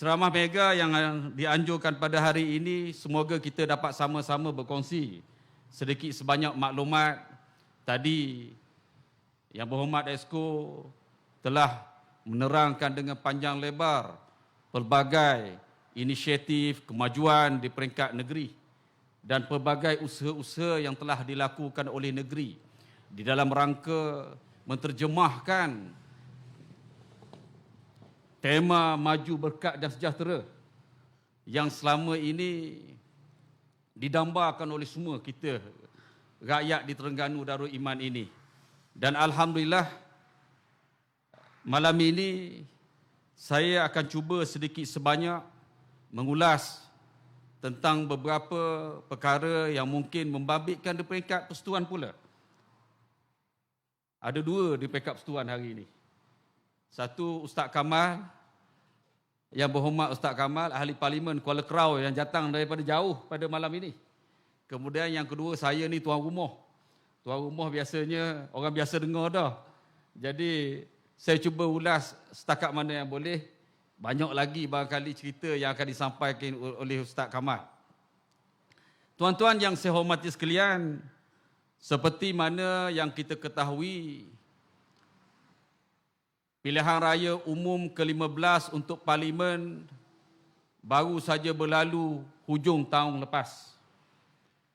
ceramah mega yang dianjurkan pada hari ini, semoga kita dapat sama-sama berkongsi sedikit sebanyak maklumat. Tadi Yang Berhormat Esko telah menerangkan dengan panjang lebar pelbagai inisiatif kemajuan di peringkat negeri dan pelbagai usaha-usaha yang telah dilakukan oleh negeri di dalam rangka menterjemahkan tema maju berkat dan sejahtera yang selama ini didambakan oleh semua kita rakyat di Terengganu Darul Iman ini. Dan alhamdulillah malam ini saya akan cuba sedikit sebanyak mengulas tentang beberapa perkara yang mungkin membabitkan di peringkat persekutuan pula. Ada dua di peringkat persekutuan hari ini. Satu, Ustaz Kamal, Yang Berhormat Ustaz Kamal, Ahli Parlimen Kuala Kerau yang datang daripada jauh pada malam ini. Kemudian yang kedua, saya ni tuan rumah. Tuan rumah biasanya orang biasa dengar dah. Jadi saya cuba ulas setakat mana yang boleh. Banyak lagi barangkali cerita yang akan disampaikan oleh Ustaz Kamal. Tuan-tuan yang saya hormati sekalian, seperti mana yang kita ketahui, pilihan raya umum ke-15 untuk Parlimen baru saja berlalu hujung tahun lepas.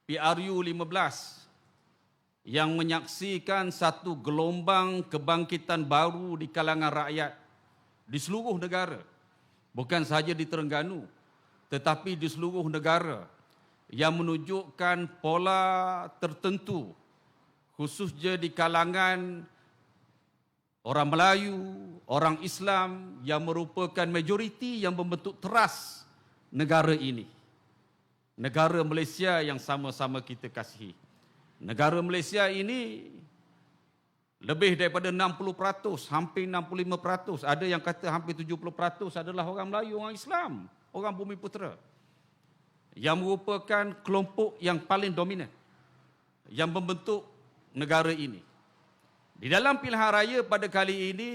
PRU 15 yang menyaksikan satu gelombang kebangkitan baru di kalangan rakyat di seluruh negara. Bukan sahaja di Terengganu, tetapi di seluruh negara yang menunjukkan pola tertentu, khususnya di kalangan orang Melayu, orang Islam yang merupakan majoriti yang membentuk teras negara ini. Negara Malaysia yang sama-sama kita kasihi. Negara Malaysia ini lebih daripada 60%, hampir 65%. Ada yang kata hampir 70% adalah orang Melayu, orang Islam, orang Bumiputera. Yang merupakan kelompok yang paling dominan yang membentuk negara ini. Di dalam pilihan raya pada kali ini,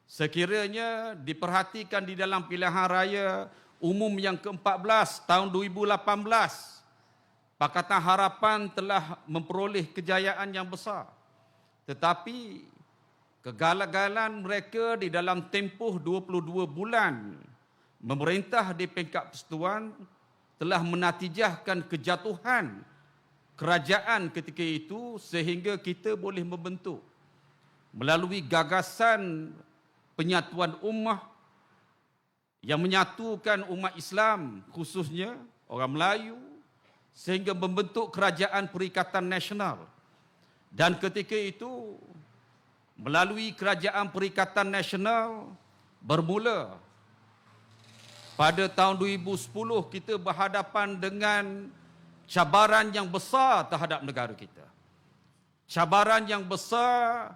sekiranya diperhatikan di dalam pilihan raya umum yang ke-14 tahun 2018, Pakatan Harapan telah memperoleh kejayaan yang besar. Tetapi kegagalan mereka di dalam tempoh 22 bulan memerintah di peringkat persekutuan telah menatijahkan kejatuhan kerajaan ketika itu sehingga kita boleh membentuk melalui gagasan penyatuan ummah yang menyatukan umat Islam khususnya orang Melayu sehingga membentuk kerajaan Perikatan Nasional. Dan ketika itu melalui kerajaan Perikatan Nasional bermula pada tahun 2010 kita berhadapan dengan cabaran yang besar terhadap negara kita. Cabaran yang besar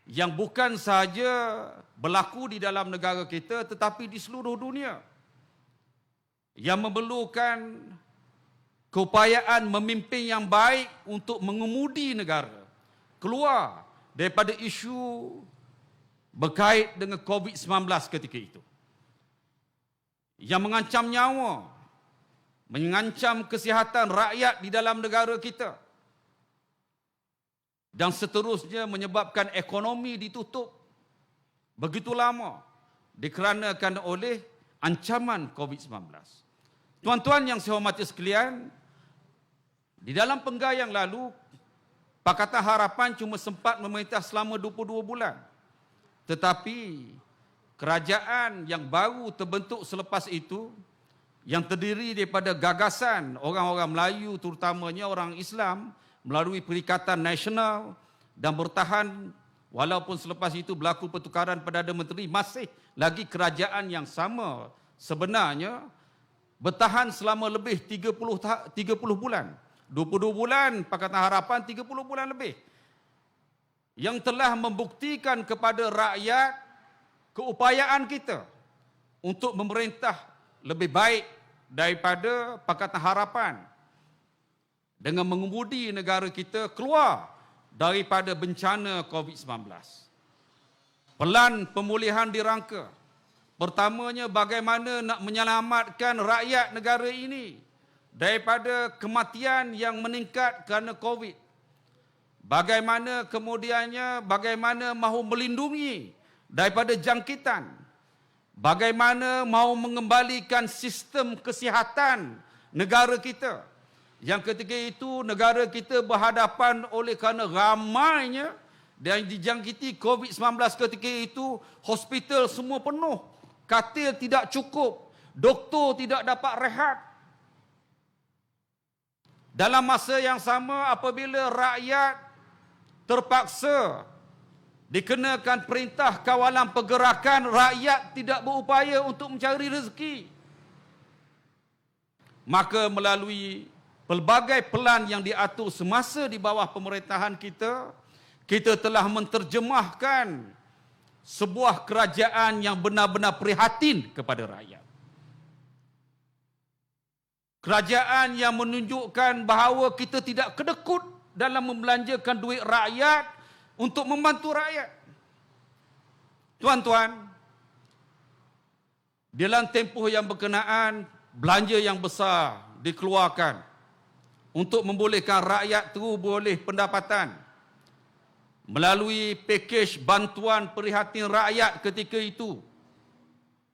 yang bukan sahaja berlaku di dalam negara kita tetapi di seluruh dunia. Yang memerlukan keupayaan memimpin yang baik untuk mengemudi negara keluar daripada isu berkait dengan COVID-19 ketika itu. Yang mengancam nyawa, mengancam kesihatan rakyat di dalam negara kita. Dan seterusnya menyebabkan ekonomi ditutup begitu lama dikarenakan oleh ancaman COVID-19. Tuan-tuan yang saya hormati sekalian, di dalam penggal yang lalu, Pakatan Harapan cuma sempat memerintah selama 22 bulan. Tetapi kerajaan yang baru terbentuk selepas itu, yang terdiri daripada gagasan orang-orang Melayu terutamanya orang Islam melalui Perikatan Nasional dan bertahan walaupun selepas itu berlaku pertukaran Perdana Menteri, masih lagi kerajaan yang sama sebenarnya bertahan selama lebih 30 bulan. 22 bulan Pakatan Harapan, 30 bulan lebih. Yang telah membuktikan kepada rakyat keupayaan kita untuk memerintah lebih baik daripada Pakatan Harapan dengan mengemudi negara kita keluar daripada bencana COVID-19. Pelan pemulihan dirangka, Pertamanya, bagaimana nak menyelamatkan rakyat negara ini daripada kematian yang meningkat kerana COVID. Bagaimana kemudiannya, bagaimana mahu melindungi daripada jangkitan. Bagaimana mahu mengembalikan sistem kesihatan negara kita. Yang ketika itu negara kita berhadapan oleh kerana ramainya dan dijangkiti COVID-19 ketika itu, hospital semua penuh, katil tidak cukup, doktor tidak dapat rehat. Dalam masa yang sama, apabila rakyat terpaksa dikenakan perintah kawalan pergerakan, rakyat tidak berupaya untuk mencari rezeki. Maka melalui pelbagai pelan yang diatur semasa di bawah pemerintahan kita telah menterjemahkan sebuah kerajaan yang benar-benar prihatin kepada rakyat. Kerajaan yang menunjukkan bahawa kita tidak kedekut dalam membelanjakan duit rakyat untuk membantu rakyat. Tuan-tuan, dalam tempoh yang berkenaan, belanja yang besar dikeluarkan untuk membolehkan rakyat terus boleh pendapatan. Melalui pakej bantuan prihatin rakyat ketika itu,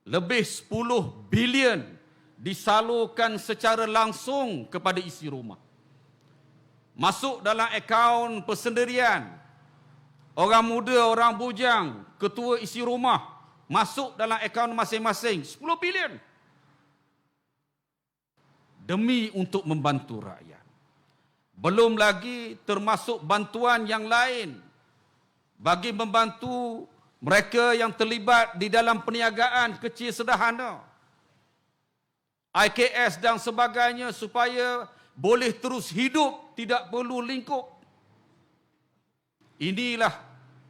lebih 10 bilion disalurkan secara langsung kepada isi rumah. Masuk dalam akaun persendirian, orang muda, orang bujang, ketua isi rumah, masuk dalam akaun masing-masing 10 bilion. Demi untuk membantu rakyat. Belum lagi termasuk bantuan yang lain bagi membantu mereka yang terlibat di dalam perniagaan kecil sederhana, IKS dan sebagainya, supaya boleh terus hidup, tidak perlu lingkup. Inilah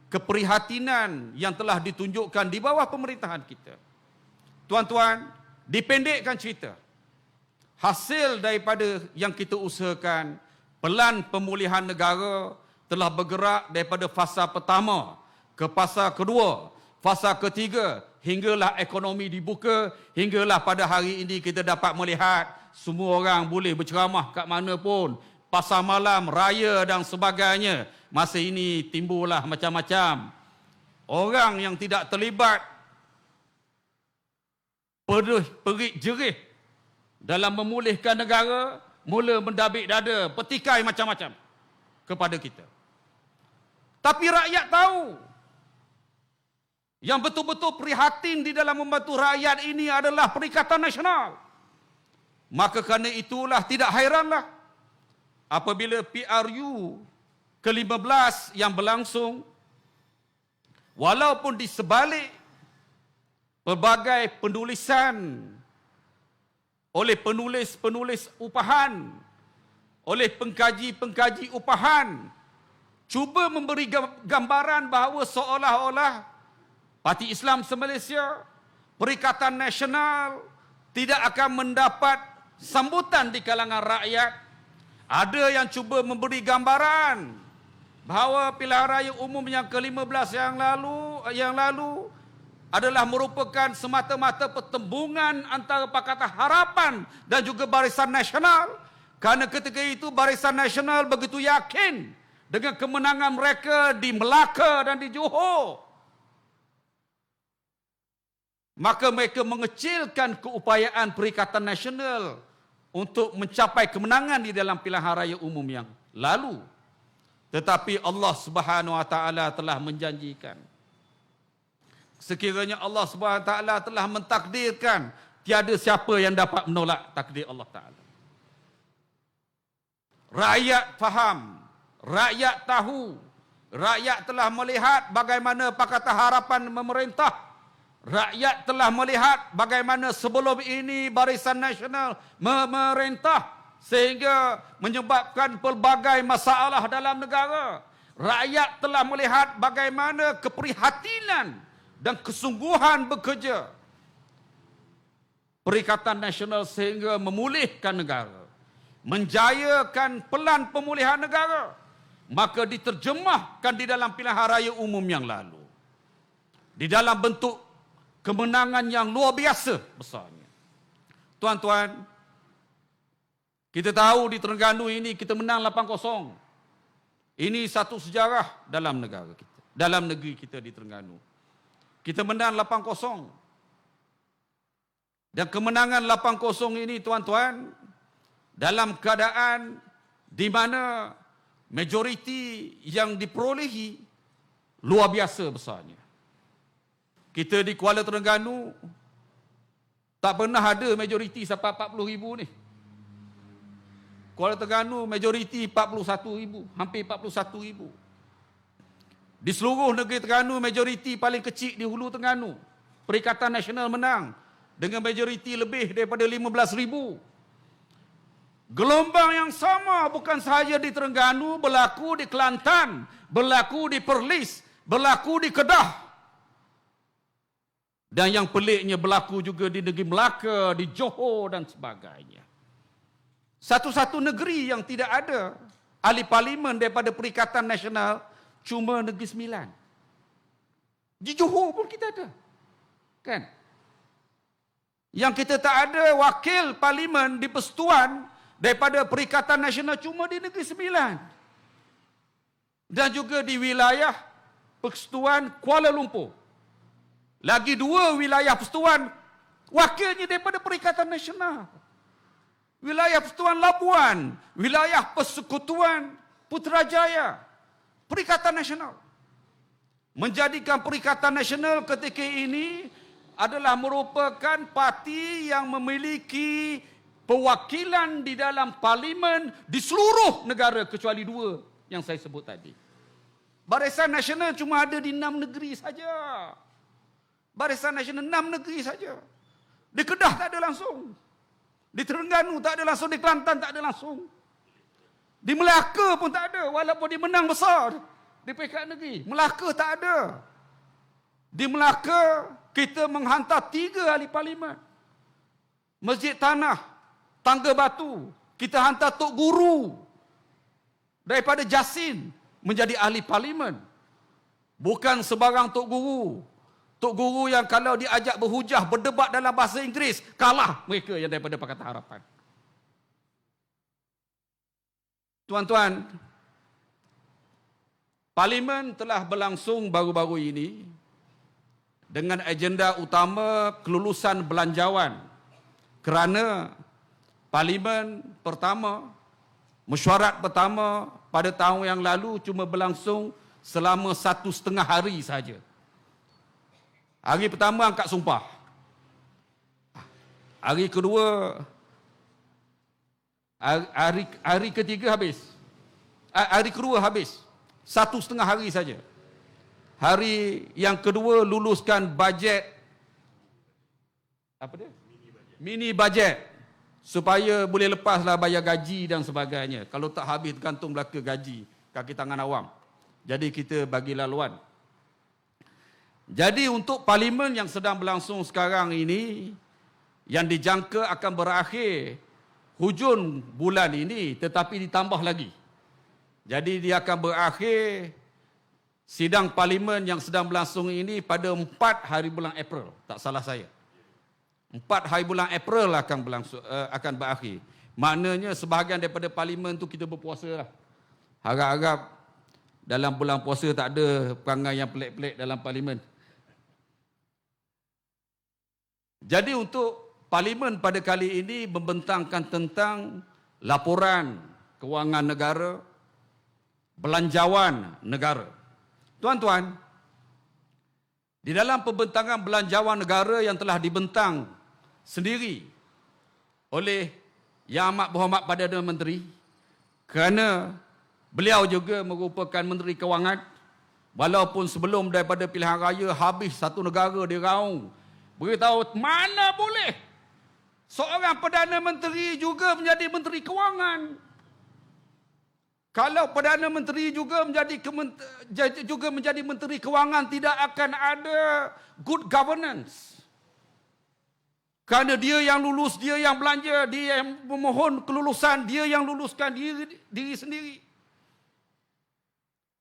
keprihatinan yang telah ditunjukkan di bawah pemerintahan kita. Tuan-tuan, dipendekkan cerita, hasil daripada yang kita usahakan, pelan pemulihan negara telah bergerak daripada fasa pertama ke fasa kedua, fasa ketiga, hinggalah ekonomi dibuka, hinggalah pada hari ini kita dapat melihat semua orang boleh berceramah kat mana pun, pasar malam, raya dan sebagainya. Masa ini timbullah macam-macam orang yang tidak terlibat perik-jerih dalam memulihkan negara, mula mendabik dada, petikai macam-macam kepada kita. Tapi rakyat tahu yang betul-betul prihatin di dalam membantu rakyat ini adalah Perikatan Nasional. Maka kerana itulah tidak hairanlah apabila PRU ke-15 yang berlangsung, walaupun di sebalik pelbagai penulisan oleh penulis-penulis upahan, oleh pengkaji-pengkaji upahan, cuba memberi gambaran bahawa seolah-olah Parti Islam se-Malaysia, Perikatan Nasional tidak akan mendapat sambutan di kalangan rakyat. Ada yang cuba memberi gambaran bahawa pilihan raya umum yang ke-15 yang lalu adalah merupakan semata-mata pertembungan antara Pakatan Harapan dan juga Barisan Nasional. Kerana ketika itu Barisan Nasional begitu yakin dengan kemenangan mereka di Melaka dan di Johor. Maka mereka mengecilkan keupayaan Perikatan Nasional untuk mencapai kemenangan di dalam pilihan raya umum yang lalu. Tetapi Allah Subhanahu Wa Taala telah menjanjikan, sekiranya Allah Subhanahu Wa Taala telah mentakdirkan, tiada siapa yang dapat menolak takdir Allah Taala. Rakyat faham, rakyat tahu, rakyat telah melihat bagaimana Pakatan Harapan memerintah. Rakyat telah melihat bagaimana sebelum ini Barisan Nasional memerintah sehingga menyebabkan pelbagai masalah dalam negara. Rakyat telah melihat bagaimana keprihatinan dan kesungguhan bekerja Perikatan Nasional sehingga memulihkan negara, menjayakan pelan pemulihan negara. Maka diterjemahkan di dalam pilihan raya umum yang lalu, di dalam bentuk kemenangan yang luar biasa besarnya. Tuan-tuan, kita tahu di Terengganu ini kita menang 8-0. Ini satu sejarah dalam negara kita, dalam negeri kita di Terengganu. Kita menang 8-0. Dan kemenangan 8-0 ini, tuan-tuan, dalam keadaan di mana majoriti yang diperolehi luar biasa besarnya. Kita di Kuala Terengganu tak pernah ada majoriti sampai 40,000 ni. Kuala Terengganu majoriti 41,000, hampir 41,000. Di seluruh negeri Terengganu majoriti paling kecil di Hulu Terengganu. Perikatan Nasional menang dengan majoriti lebih daripada 15,000. Gelombang yang sama bukan sahaja di Terengganu, berlaku di Kelantan, berlaku di Perlis, berlaku di Kedah. Dan yang peliknya berlaku juga di negeri Melaka, di Johor dan sebagainya. Satu-satu negeri yang tidak ada ahli parlimen daripada Perikatan Nasional cuma Negeri Sembilan. Di Johor pun kita ada. Kan? Yang kita tak ada wakil parlimen di Persekutuan daripada Perikatan Nasional cuma di Negeri Sembilan. Dan juga di wilayah Persekutuan Kuala Lumpur. Lagi 2 wilayah persekutuan wakilnya daripada Perikatan Nasional. Wilayah Persekutuan Labuan, wilayah Persekutuan Putrajaya, Perikatan Nasional. Menjadikan Perikatan Nasional ketika ini adalah merupakan parti yang memiliki perwakilan di dalam parlimen di seluruh negara kecuali 2 yang saya sebut tadi. Barisan Nasional cuma ada di 6 negeri saja. Barisan Nasional 6 negeri saja. Di Kedah tak ada langsung. Di Terengganu tak ada langsung, di Kelantan tak ada langsung. Di Melaka pun tak ada, walaupun dia menang besar di peringkat negeri. Melaka tak ada. Di Melaka, kita menghantar 3 ahli parlimen. Masjid Tanah, Tangga Batu, kita hantar Tok Guru daripada Jasin menjadi ahli parlimen. Bukan sebarang Tok Guru. Tok Guru yang kalau diajak berhujah, berdebat dalam bahasa Inggeris, kalah mereka yang daripada Pakatan Harapan. Tuan-tuan, parlimen telah berlangsung baru-baru ini dengan agenda utama kelulusan belanjawan. Kerana parlimen pertama, mesyuarat pertama pada tahun yang lalu cuma berlangsung selama 1,5 hari sahaja. Hari pertama angkat sumpah. Hari kedua, hari ketiga habis. Hari kedua habis. 1,5 hari saja. Hari yang kedua luluskan bajet. Apa dia? Mini bajet. Supaya boleh lepaslah bayar gaji dan sebagainya. Kalau tak habis gantung belaka gaji kaki tangan awam. Jadi kita bagi laluan. Jadi untuk parlimen yang sedang berlangsung sekarang ini, yang dijangka akan berakhir hujung bulan ini, tetapi ditambah lagi. Jadi dia akan berakhir sidang parlimen yang sedang berlangsung ini pada 4 hari bulan April. Tak salah saya. 4 hari bulan April akan berlangsung, akan berakhir. Maknanya sebahagian daripada parlimen tu kita berpuasa lah. Harap-harap dalam bulan puasa tak ada perangai yang pelik-pelik dalam parlimen. Jadi untuk parlimen pada kali ini membentangkan tentang laporan kewangan negara, belanjawan negara. Tuan-tuan, di dalam pembentangan belanjawan negara yang telah dibentang sendiri oleh Yang Amat Berhormat Perdana Menteri, kerana beliau juga merupakan Menteri Kewangan, walaupun sebelum daripada pilihan raya habis satu negara diraung, beritahu mana boleh seorang Perdana Menteri juga menjadi Menteri Kewangan. Kalau Perdana Menteri juga menjadi Menteri Kewangan, tidak akan ada good governance. Kerana dia yang lulus, dia yang belanja, dia yang memohon kelulusan, dia yang luluskan diri sendiri.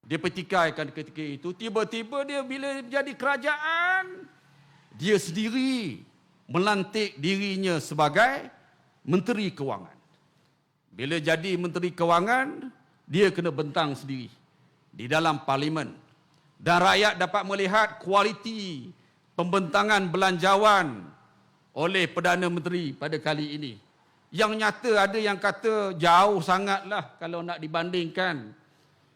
Dia pertikaikan ketika itu, tiba-tiba dia bila jadi kerajaan, dia sendiri melantik dirinya sebagai Menteri Kewangan. Bila jadi Menteri Kewangan, dia kena bentang sendiri di dalam parlimen. Dan rakyat dapat melihat kualiti pembentangan belanjawan oleh Perdana Menteri pada kali ini. Yang nyata ada yang kata jauh sangatlah kalau nak dibandingkan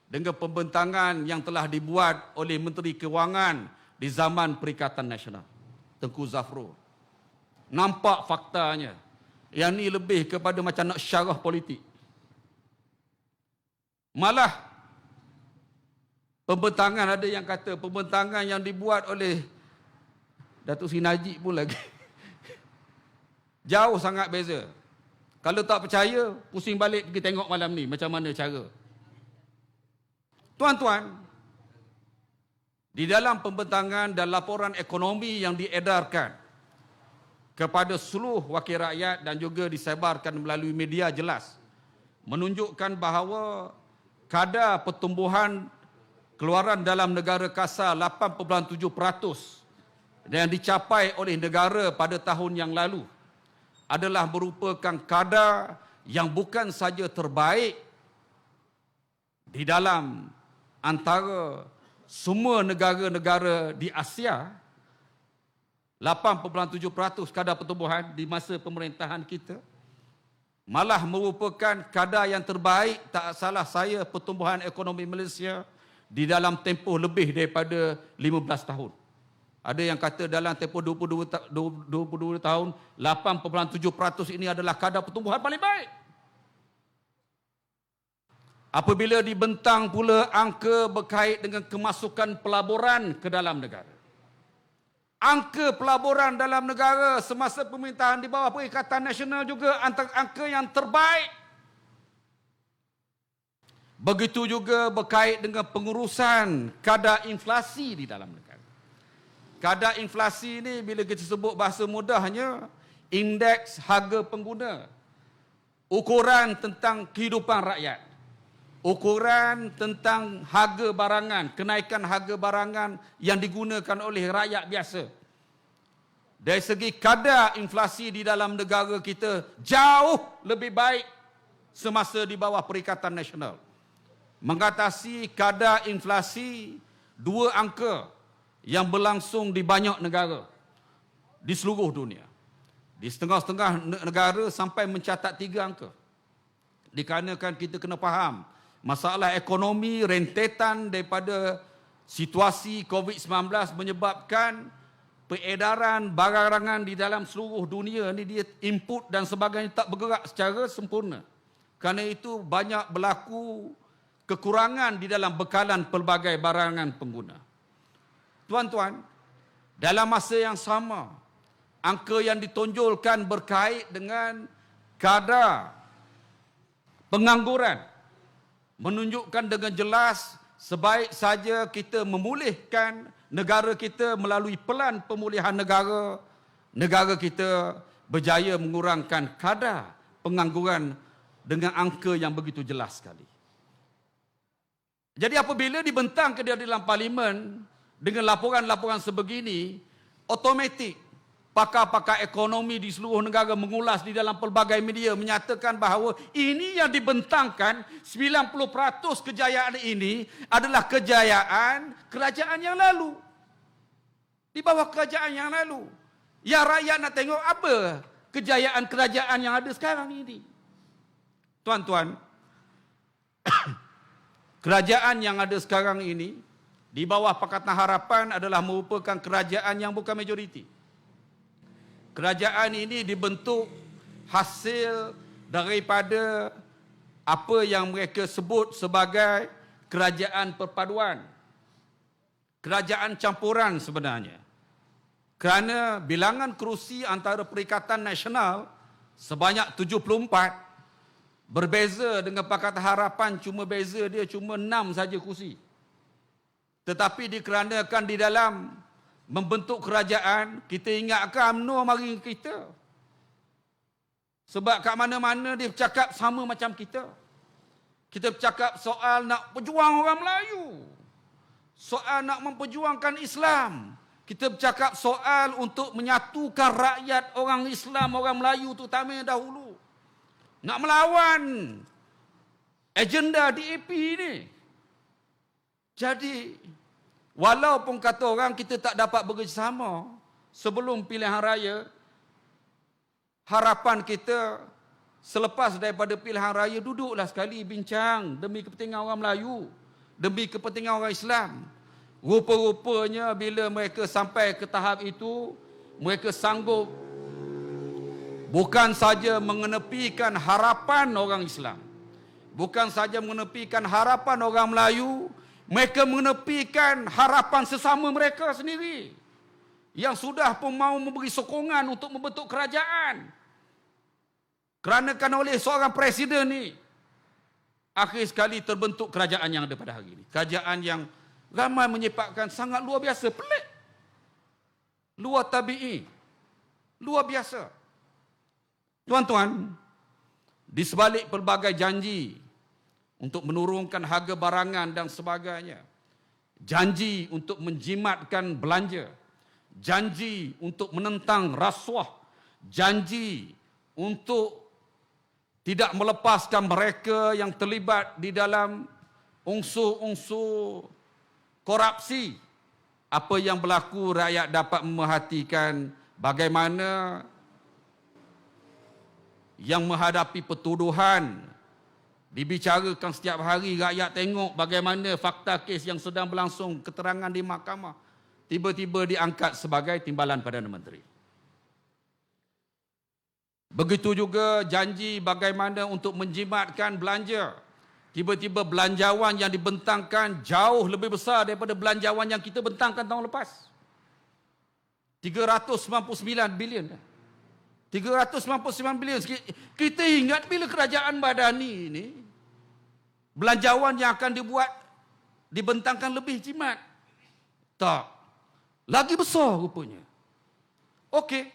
dengan pembentangan yang telah dibuat oleh Menteri Kewangan di zaman Perikatan Nasional, Tengku Zafrul. Nampak faktanya. Yang ni lebih kepada macam nak syarah politik. Malah pembentangan, ada yang kata pembentangan yang dibuat oleh Datuk Seri Najib pun lagi jauh sangat beza. Kalau tak percaya, pusing balik pergi tengok malam ni macam mana cara. Tuan-tuan, di dalam pembentangan dan laporan ekonomi yang diedarkan kepada seluruh wakil rakyat dan juga disebarkan melalui media jelas menunjukkan bahawa kadar pertumbuhan keluaran dalam negara kasar 8.7% yang dicapai oleh negara pada tahun yang lalu adalah merupakan kadar yang bukan saja terbaik di dalam antara semua negara-negara di Asia. 8.7% kadar pertumbuhan di masa pemerintahan kita malah merupakan kadar yang terbaik, tak salah saya, pertumbuhan ekonomi Malaysia di dalam tempoh lebih daripada 15 tahun. Ada yang kata dalam tempoh 22 tahun, 8.7% ini adalah kadar pertumbuhan paling baik. Apabila dibentang pula angka berkait dengan kemasukan pelaburan ke dalam negara. Angka pelaburan dalam negara semasa pemerintahan di bawah Perikatan Nasional juga antara angka yang terbaik. Begitu juga berkait dengan pengurusan kadar inflasi di dalam negara. Kadar inflasi ini bila kita sebut bahasa mudahnya, indeks harga pengguna. Ukuran tentang kehidupan rakyat. Ukuran tentang harga barangan, kenaikan harga barangan yang digunakan oleh rakyat biasa. Dari segi kadar inflasi di dalam negara kita jauh lebih baik semasa di bawah Perikatan Nasional. Mengatasi kadar inflasi 2 angka yang berlangsung di banyak negara di seluruh dunia. Di setengah-setengah negara sampai mencatat 3 angka. Dikarenakan kita kena faham masalah ekonomi rentetan daripada situasi COVID-19 menyebabkan peredaran barangan di dalam seluruh dunia ni, dia input dan sebagainya tak bergerak secara sempurna. Kerana itu banyak berlaku kekurangan di dalam bekalan pelbagai barangan pengguna. Tuan-tuan, dalam masa yang sama, angka yang ditonjolkan berkait dengan kadar pengangguran menunjukkan dengan jelas sebaik saja kita memulihkan negara kita melalui pelan pemulihan negara, negara kita berjaya mengurangkan kadar pengangguran dengan angka yang begitu jelas sekali. Jadi apabila dibentang ke dalam parlimen dengan laporan-laporan sebegini, automatik pakar-pakar ekonomi di seluruh negara mengulas di dalam pelbagai media menyatakan bahawa ini yang dibentangkan 90% kejayaan ini adalah kejayaan kerajaan yang lalu. Di bawah kerajaan yang lalu. Yang rakyat nak tengok apa kejayaan kerajaan yang ada sekarang ini. Tuan-tuan, kerajaan yang ada sekarang ini di bawah Pakatan Harapan adalah merupakan kerajaan yang bukan majoriti. Kerajaan ini dibentuk hasil daripada apa yang mereka sebut sebagai kerajaan perpaduan. Kerajaan campuran sebenarnya. Kerana bilangan kerusi antara Perikatan Nasional sebanyak 74 berbeza dengan Pakatan Harapan, cuma beza dia cuma 6 saja kerusi. Tetapi dikarenakan di dalam membentuk kerajaan, kita ingatkan UMNO mari kita. Sebab kat mana-mana dia bercakap sama macam kita. Kita bercakap soal nak perjuang orang Melayu. Soal nak memperjuangkan Islam. Kita bercakap soal untuk menyatukan rakyat orang Islam, orang Melayu terutama dahulu. Nak melawan agenda DAP ni. Jadi, walaupun kata orang kita tak dapat bekerjasama sebelum pilihan raya, harapan kita selepas daripada pilihan raya duduklah sekali bincang demi kepentingan orang Melayu, demi kepentingan orang Islam. Rupa-rupanya bila mereka sampai ke tahap itu, mereka sanggup bukan saja mengenepikan harapan orang Islam, bukan saja mengenepikan harapan orang Melayu, mereka mengenepikan harapan sesama mereka sendiri yang sudah pun mau memberi sokongan untuk membentuk kerajaan. Kerana oleh seorang presiden ni, akhir sekali terbentuk kerajaan yang ada pada hari ini. Kerajaan yang ramai menyepakkan sangat luar biasa, pelik. Luar tabi'i. Luar biasa. Tuan-tuan, di sebalik pelbagai janji untuk menurunkan harga barangan dan sebagainya, janji untuk menjimatkan belanja, janji untuk menentang rasuah, janji untuk tidak melepaskan mereka yang terlibat di dalam unsur-unsur korupsi. Apa yang berlaku, rakyat dapat memerhatikan bagaimana yang menghadapi pertuduhan dibicarakan setiap hari. Rakyat tengok bagaimana fakta kes yang sedang berlangsung, keterangan di mahkamah, tiba-tiba diangkat sebagai timbalan Perdana Menteri. Begitu juga janji bagaimana untuk menjimatkan belanja. Tiba-tiba belanjawan yang dibentangkan jauh lebih besar daripada belanjawan yang kita bentangkan tahun lepas. 399 bilion. 399 bilion. Kita ingat bila kerajaan Madani ini, belanjawan yang akan dibuat, dibentangkan lebih jimat. Tak. Lagi besar rupanya. Okey.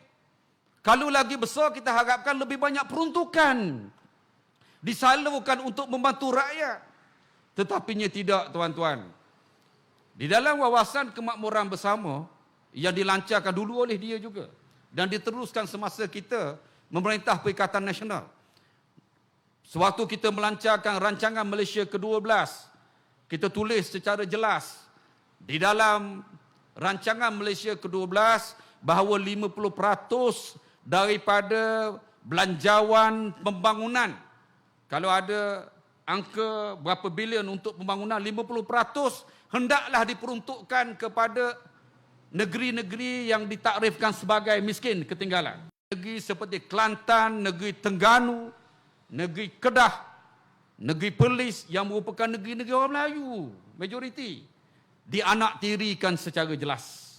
Kalau lagi besar, kita harapkan lebih banyak peruntukan disalurkan untuk membantu rakyat. Tetapinya tidak, tuan-tuan. Di dalam wawasan kemakmuran bersama yang dilancarkan dulu oleh dia juga dan diteruskan semasa kita memerintah Perikatan Nasional. Sewaktu kita melancarkan rancangan Malaysia ke-12, kita tulis secara jelas di dalam rancangan Malaysia ke-12 bahawa 50% daripada belanjawan pembangunan, kalau ada angka berapa bilion untuk pembangunan, 50% hendaklah diperuntukkan kepada negeri-negeri yang ditakrifkan sebagai miskin ketinggalan. Negeri seperti Kelantan, negeri Terengganu, negeri Kedah, negeri Perlis yang merupakan negeri-negeri orang Melayu, majoriti, dianaktirikan secara jelas.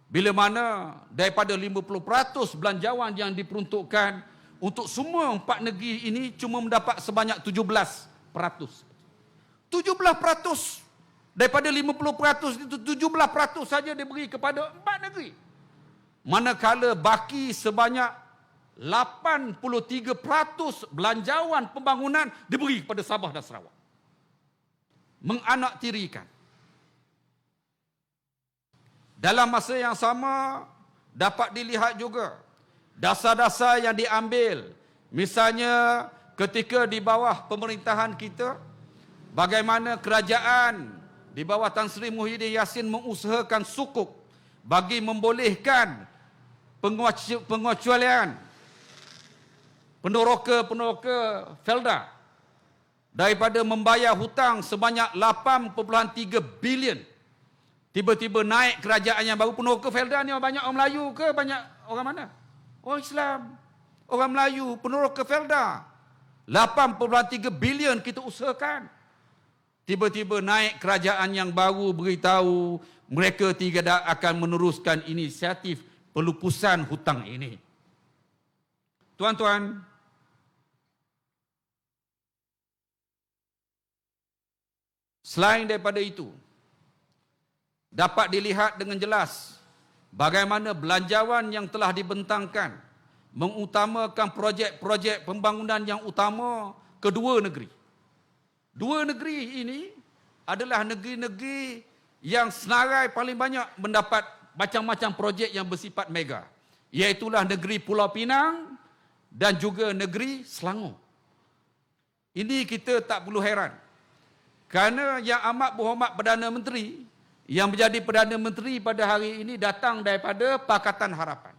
Bila mana daripada 50% belanjawan yang diperuntukkan untuk semua 4 negeri ini cuma mendapat sebanyak 17%. 17% daripada 50% itu 17% saja diberi kepada 4 negeri. Manakala baki sebanyak 83% belanjawan pembangunan diberi kepada Sabah dan Sarawak. Menganaktirikan. Dalam masa yang sama dapat dilihat juga dasar-dasar yang diambil. Misalnya ketika di bawah pemerintahan kita, bagaimana kerajaan di bawah Tan Sri Muhyiddin Yassin mengusahakan sukuk bagi membolehkan pengecualian peneroka Felda daripada membayar hutang sebanyak 8.3 bilion. Tiba-tiba naik kerajaan yang baru. Peneroka Felda ni banyak orang Melayu ke banyak orang mana? Orang Islam, orang Melayu, peneroka Felda. 8.3 bilion kita usahakan. Tiba-tiba naik kerajaan yang baru beritahu mereka tidak akan meneruskan inisiatif pelupusan hutang ini. Tuan-tuan, selain daripada itu, dapat dilihat dengan jelas bagaimana belanjawan yang telah dibentangkan mengutamakan projek-projek pembangunan yang utama kedua negeri. Dua negeri ini adalah negeri-negeri yang senarai paling banyak mendapat macam-macam projek yang bersifat mega, iaitulah negeri Pulau Pinang dan juga negeri Selangor. Ini kita tak perlu heran, kerana Yang Amat Berhormat Perdana Menteri yang menjadi Perdana Menteri pada hari ini datang daripada Pakatan Harapan.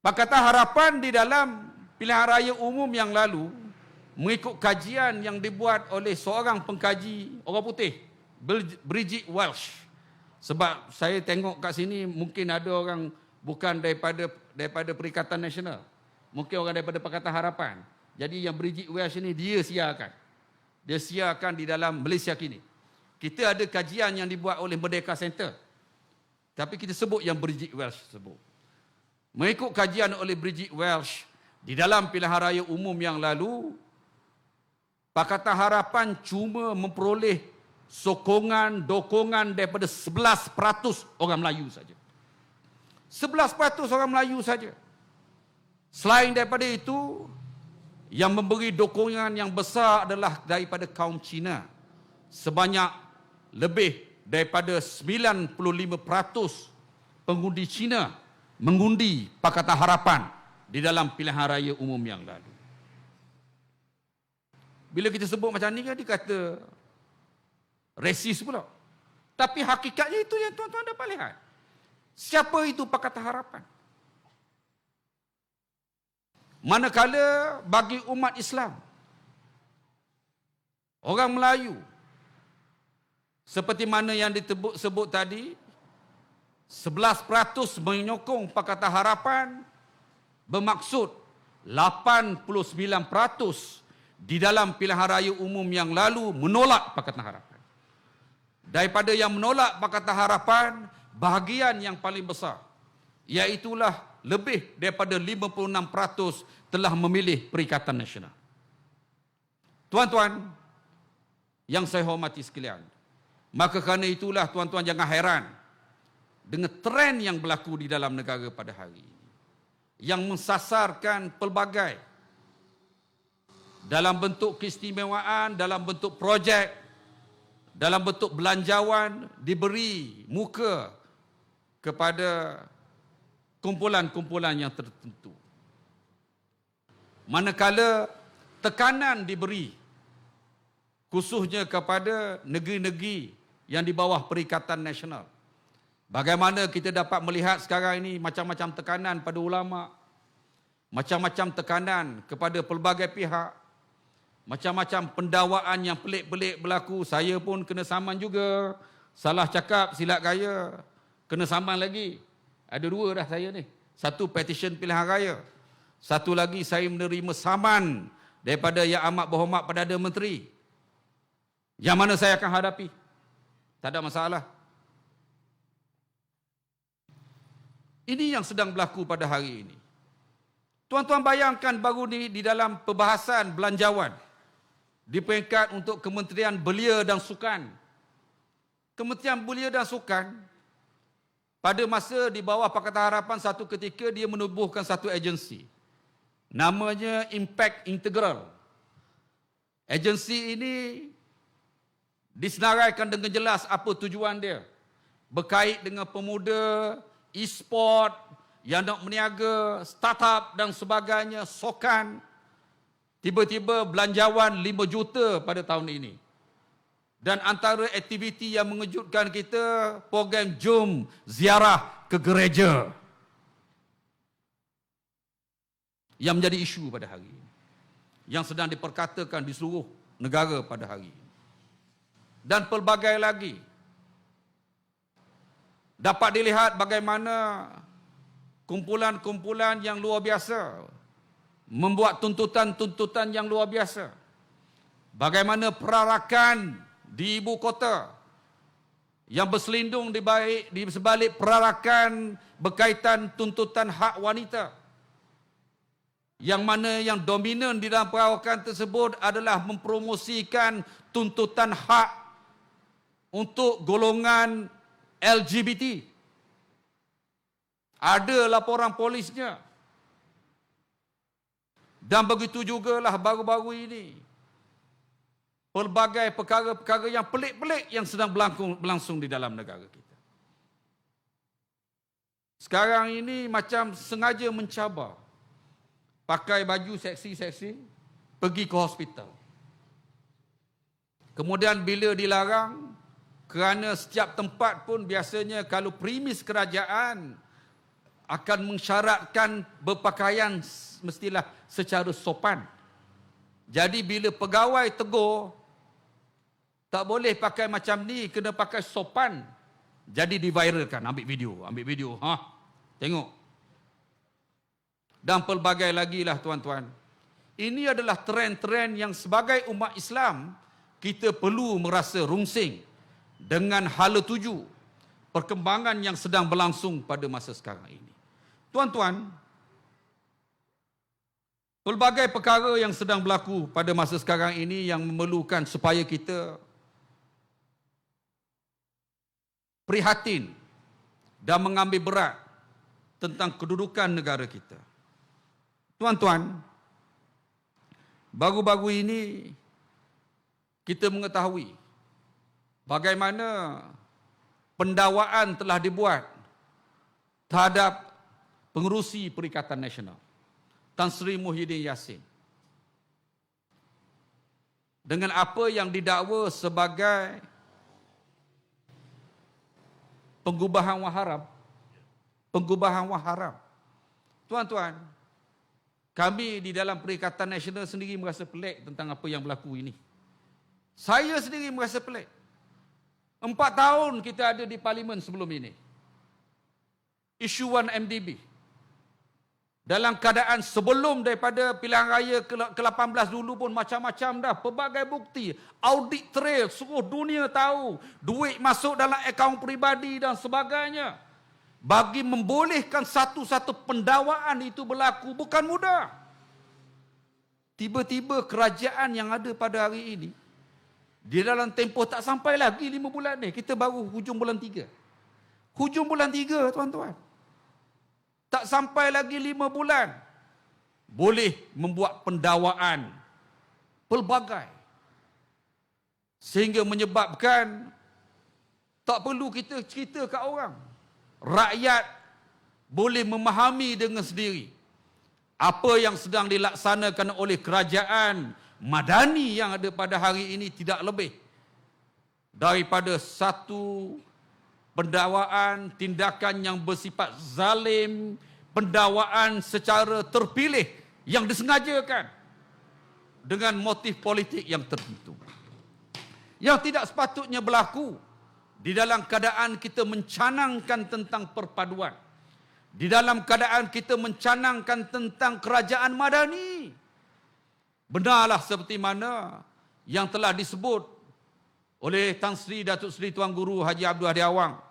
Pakatan Harapan di dalam pilihan raya umum yang lalu, mengikut kajian yang dibuat oleh seorang pengkaji orang putih, Bridget Welsh. Sebab saya tengok kat sini mungkin ada orang bukan daripada Perikatan Nasional, mungkin orang daripada Pakatan Harapan. Jadi yang Bridget Welsh ini dia siarkan di dalam Malaysia Kini. Kita ada kajian yang dibuat oleh Merdeka Center, tapi kita sebut yang Bridget Welsh sebut. Mengikut kajian oleh Bridget Welsh, di dalam pilihan raya umum yang lalu, Pakatan Harapan cuma memperoleh dokongan daripada 11% orang Melayu saja. 11% orang Melayu saja. Selain daripada itu, yang memberi dokongan yang besar adalah daripada kaum Cina. Sebanyak lebih daripada 95% pengundi Cina mengundi Pakatan Harapan di dalam pilihan raya umum yang lalu. Bila kita sebut macam ni kan dikata resis pula. Tapi hakikatnya itu yang tuan-tuan dapat lihat. Siapa itu Pakatan Harapan? Manakala bagi umat Islam, orang Melayu, seperti mana yang disebut tadi, 11% menyokong Pakatan Harapan, bermaksud 89% di dalam pilihan raya umum yang lalu menolak Pakatan Harapan. Daripada yang menolak Pakatan Harapan, bahagian yang paling besar, iaitulah lebih daripada 56% telah memilih Perikatan Nasional. Tuan-tuan yang saya hormati sekalian, maka kerana itulah tuan-tuan jangan heran dengan tren yang berlaku di dalam negara pada hari ini, yang mensasarkan pelbagai dalam bentuk keistimewaan, dalam bentuk projek, dalam bentuk belanjawan, diberi muka kepada kumpulan-kumpulan yang tertentu. Manakala tekanan diberi khususnya kepada negeri-negeri yang di bawah Perikatan Nasional. Bagaimana kita dapat melihat sekarang ini macam-macam tekanan pada ulama, macam-macam tekanan kepada pelbagai pihak, macam-macam pendakwaan yang pelik-pelik berlaku. Saya pun kena saman juga. Salah cakap, silap gaya, kena saman lagi. Ada dua dah saya ni. Satu petition pilihan raya. Satu lagi saya menerima saman daripada Yang Amat Berhormat Perdana Menteri. Yang mana saya akan hadapi. Tak ada masalah. Ini yang sedang berlaku pada hari ini. Tuan-tuan bayangkan baru ni di dalam perbahasan belanjawan di peringkat untuk Kementerian Belia dan Sukan. Kementerian Belia dan Sukan pada masa di bawah Pakatan Harapan satu ketika dia menubuhkan satu agensi. Namanya Impact Integral. Agensi ini disenaraikan dengan jelas apa tujuan dia. Berkait dengan pemuda, e-sport, yang nak meniaga, startup dan sebagainya, sokan. Tiba-tiba belanjawan 5 juta pada tahun ini. Dan antara aktiviti yang mengejutkan kita, program Jom Ziarah ke Gereja, yang menjadi isu pada hari ini, yang sedang diperkatakan di seluruh negara pada hari ini. Dan pelbagai lagi. Dapat dilihat bagaimana kumpulan-kumpulan yang luar biasa membuat tuntutan-tuntutan yang luar biasa. Bagaimana perarakan di ibu kota yang berselindung di sebalik perarakan berkaitan tuntutan hak wanita. Yang mana yang dominan di dalam perarakan tersebut adalah mempromosikan tuntutan hak untuk golongan LGBT. Ada laporan polisnya. Dan begitu jugalah baru-baru ini. Pelbagai perkara-perkara yang pelik-pelik yang sedang berlangsung di dalam negara kita. Sekarang ini macam sengaja mencabar. Pakai baju seksi-seksi, pergi ke hospital. Kemudian bila dilarang, kerana setiap tempat pun biasanya kalau premis kerajaan akan mensyaratkan berpakaian mestilah secara sopan. Jadi bila pegawai tegur, tak boleh pakai macam ni, kena pakai sopan. Jadi diviralkan, ambil video. Tengok. Dan pelbagai lagi lah tuan-tuan. Ini adalah trend-trend yang sebagai umat Islam, kita perlu merasa rungsing dengan hala tuju perkembangan yang sedang berlangsung pada masa sekarang ini. Tuan-tuan, pelbagai perkara yang sedang berlaku pada masa sekarang ini yang memerlukan supaya kita prihatin dan mengambil berat tentang kedudukan negara kita. Tuan-tuan, baru-baru ini kita mengetahui bagaimana pendakwaan telah dibuat terhadap pengerusi Perikatan Nasional, Tan Sri Muhyiddin Yassin. Dengan apa yang didakwa sebagai penggubahan wang haram. Tuan-tuan, kami di dalam Perikatan Nasional sendiri merasa pelik tentang apa yang berlaku ini. Saya sendiri merasa pelik. 4 tahun kita ada di parlimen sebelum ini. Isu 1MDB. Dalam keadaan sebelum daripada pilihan raya ke-18 dulu pun macam-macam dah. Pelbagai bukti. Audit trail, seluruh dunia tahu. Duit masuk dalam akaun peribadi dan sebagainya. Bagi membolehkan satu-satu pendakwaan itu berlaku bukan mudah. Tiba-tiba kerajaan yang ada pada hari ini, di dalam tempoh tak sampai lagi 5 bulan ni, kita baru hujung bulan 3. Hujung bulan 3 tuan-tuan. Tak sampai lagi 5 bulan. Boleh membuat pendakwaan pelbagai. Sehingga menyebabkan tak perlu kita cerita kat orang. Rakyat boleh memahami dengan sendiri apa yang sedang dilaksanakan oleh kerajaan Madani yang ada pada hari ini tidak lebih daripada satu pendakwaan, tindakan yang bersifat zalim, pendakwaan secara terpilih yang disengajakan dengan motif politik yang tertentu. Yang tidak sepatutnya berlaku di dalam keadaan kita mencanangkan tentang perpaduan. Di dalam keadaan kita mencanangkan tentang kerajaan Madani. Benarlah seperti mana yang telah disebut oleh Tan Sri Datuk Seri Tuan Guru Haji Abdul Hadi Awang,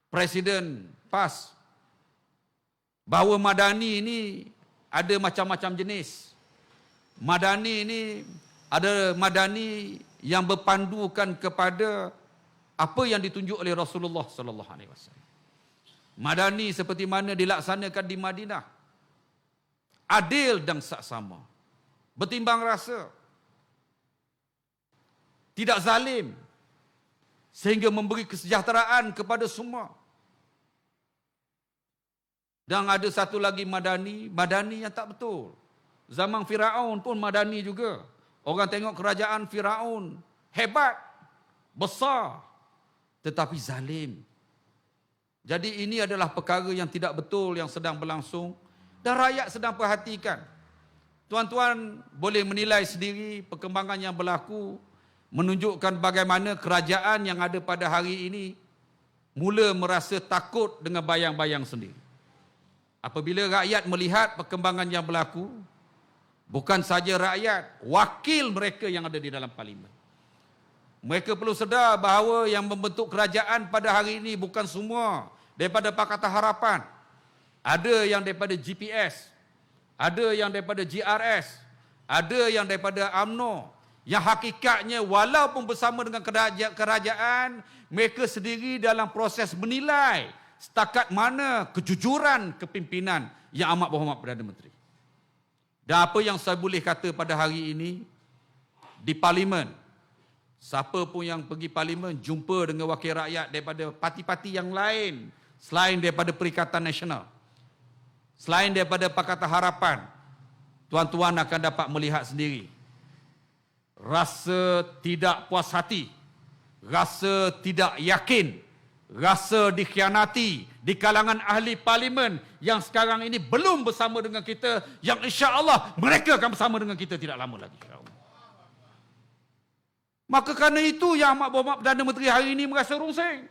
Presiden PAS, bahawa Madani ini ada macam-macam jenis. Madani ini ada Madani yang berpandukan kepada apa yang ditunjuk oleh Rasulullah sallallahu alaihi wasallam. Madani seperti mana dilaksanakan di Madinah. Adil dan saksama. Bertimbang rasa. Tidak zalim. Sehingga memberi kesejahteraan kepada semua. Dan ada satu lagi Madani yang tak betul. Zaman Firaun pun Madani juga. Orang tengok kerajaan Firaun hebat, besar, tetapi zalim. Jadi ini adalah perkara yang tidak betul yang sedang berlangsung dan rakyat sedang perhatikan. Tuan-tuan boleh menilai sendiri perkembangan yang berlaku menunjukkan bagaimana kerajaan yang ada pada hari ini mula merasa takut dengan bayang-bayang sendiri. Apabila rakyat melihat perkembangan yang berlaku, bukan saja rakyat, wakil mereka yang ada di dalam parlimen. Mereka perlu sedar bahawa yang membentuk kerajaan pada hari ini bukan semua daripada Pakatan Harapan. Ada yang daripada GPS, ada yang daripada GRS, ada yang daripada UMNO. Yang hakikatnya walaupun bersama dengan kerajaan, mereka sendiri dalam proses menilai setakat mana kejujuran kepimpinan Yang Amat Berhormat Perdana Menteri. Dan apa yang saya boleh kata pada hari ini, di parlimen, siapa pun yang pergi parlimen jumpa dengan wakil rakyat daripada parti-parti yang lain selain daripada Perikatan Nasional, selain daripada Pakatan Harapan, tuan-tuan akan dapat melihat sendiri rasa tidak puas hati, rasa tidak yakin, rasa dikhianati di kalangan ahli parlimen yang sekarang ini belum bersama dengan kita, yang insya-Allah mereka akan bersama dengan kita tidak lama lagi, insya-Allah. Maka kerana itu yang Amat Berhormat Perdana Menteri hari ini merasa rungsing.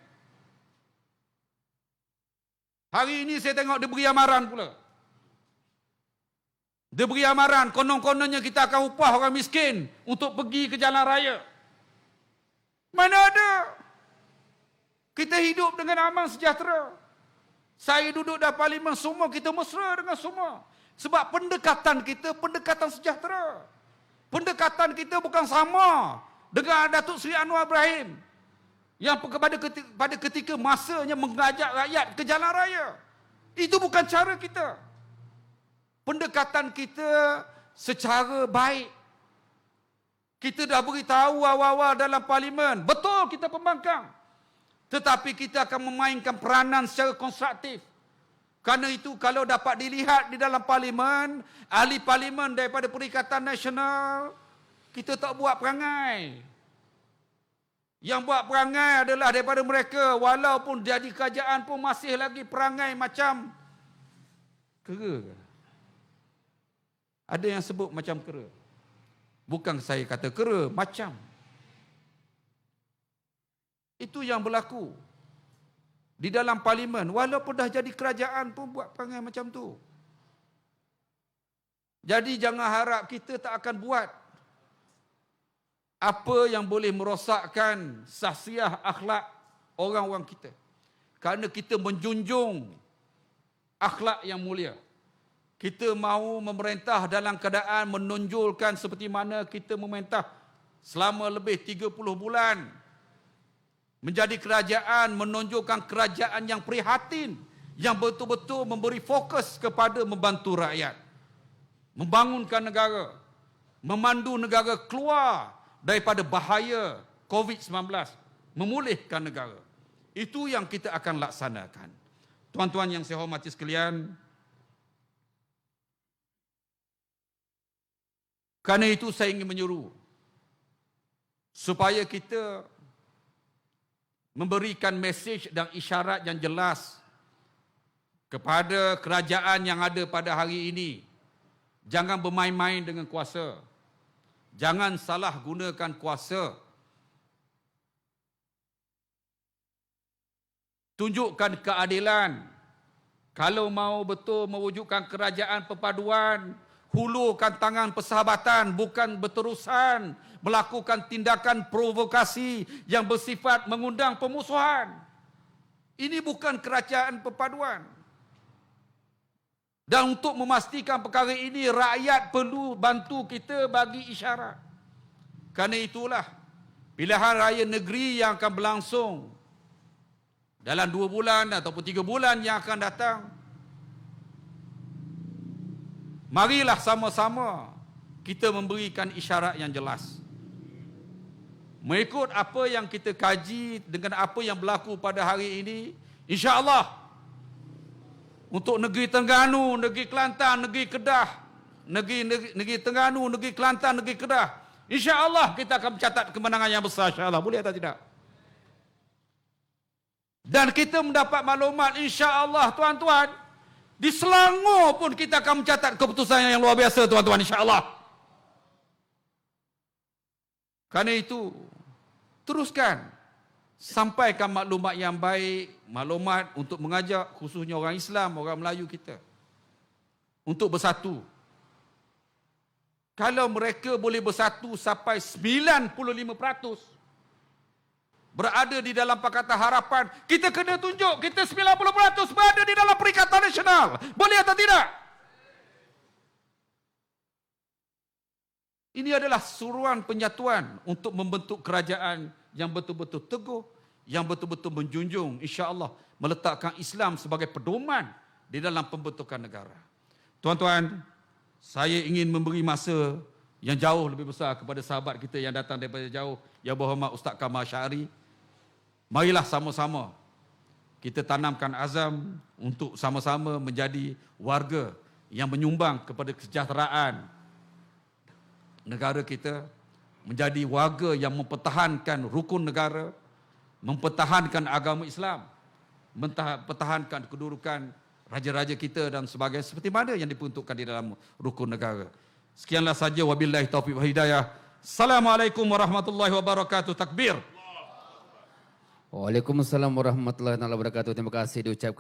Hari ini saya tengok dia beri amaran pula. Dia beri amaran, konon-kononnya kita akan upah orang miskin untuk pergi ke jalan raya. Mana ada? Kita hidup dengan aman sejahtera. Saya duduk dalam parlimen, semua kita mesra dengan semua. Sebab pendekatan kita, pendekatan sejahtera. Pendekatan kita bukan sama dengan Datuk Seri Anwar Ibrahim yang pada ketika masanya mengajak rakyat ke jalan raya. Itu bukan cara kita. Pendekatan kita secara baik. Kita dah beritahu awal-awal dalam parlimen. Betul kita pembangkang. Tetapi kita akan memainkan peranan secara konstruktif. Kerana itu kalau dapat dilihat di dalam parlimen, ahli parlimen daripada Perikatan Nasional, kita tak buat perangai. Yang buat perangai adalah daripada mereka, walaupun jadi kerajaan pun masih lagi perangai macam kera. Ada yang sebut macam kera. Bukan saya kata kera, macam. Itu yang berlaku di dalam parlimen. Walaupun dah jadi kerajaan pun buat perangai macam tu. Jadi jangan harap kita tak akan buat apa yang boleh merosakkan sahsiah akhlak orang-orang kita. Kerana kita menjunjung akhlak yang mulia. Kita mahu memerintah dalam keadaan menonjolkan seperti mana kita memerintah selama lebih 30 bulan. Menjadi kerajaan, menonjolkan kerajaan yang prihatin, yang betul-betul memberi fokus kepada membantu rakyat. Membangunkan negara, memandu negara keluar daripada bahaya COVID-19, memulihkan negara. Itu yang kita akan laksanakan. Tuan-tuan yang saya hormati sekalian, kerana itu saya ingin menyuruh supaya kita memberikan mesej dan isyarat yang jelas kepada kerajaan yang ada pada hari ini. Jangan bermain-main dengan kuasa. Jangan salah gunakan kuasa. Tunjukkan keadilan. Kalau mau betul mewujudkan kerajaan perpaduan, hulurkan tangan persahabatan, bukan berterusan melakukan tindakan provokasi yang bersifat mengundang permusuhan. Ini bukan kerajaan perpaduan. Dan untuk memastikan perkara ini, rakyat perlu bantu kita bagi isyarat. Kerana itulah pilihan raya negeri yang akan berlangsung dalam 2 bulan ataupun 3 bulan yang akan datang. Marilah sama-sama kita memberikan isyarat yang jelas. Mengikut apa yang kita kaji dengan apa yang berlaku pada hari ini, insya-Allah untuk negeri Terengganu, negeri Kelantan, negeri Kedah, negeri Terengganu, negeri Kelantan, negeri Kedah, insya-Allah kita akan mencatat kemenangan yang besar, insya-Allah. Boleh atau tidak? Dan kita mendapat maklumat, insya-Allah tuan-tuan, di Selangor pun kita akan mencatat keputusan yang luar biasa, tuan-tuan, insya-Allah. Kerana itu, teruskan sampaikan maklumat yang baik, maklumat untuk mengajak khususnya orang Islam, orang Melayu kita untuk bersatu. Kalau mereka boleh bersatu sampai 95% berada di dalam Pakatan Harapan, kita kena tunjuk kita 90% berada di dalam Perikatan Nasional. Boleh atau tidak? Ini adalah suruhan penyatuan untuk membentuk kerajaan yang betul-betul teguh, yang betul-betul menjunjung, insya-Allah meletakkan Islam sebagai pedoman di dalam pembentukan negara. Tuan-tuan, saya ingin memberi masa yang jauh lebih besar kepada sahabat kita yang datang daripada jauh, Yang Berhormat Ustaz Kamal Syahri. Marilah sama-sama kita tanamkan azam untuk sama-sama menjadi warga yang menyumbang kepada kesejahteraan negara kita, menjadi warga yang mempertahankan rukun negara, mempertahankan agama Islam, mempertahankan kedudukan raja-raja kita dan sebagainya seperti mana yang diperuntukkan di dalam rukun negara. Sekianlah saja, wabillahi taufiq wa hidayah. Assalamualaikum warahmatullahi wabarakatuh. Takbir. Waalaikumsalam warahmatullahi wabarakatuh. Terima kasih diucapkan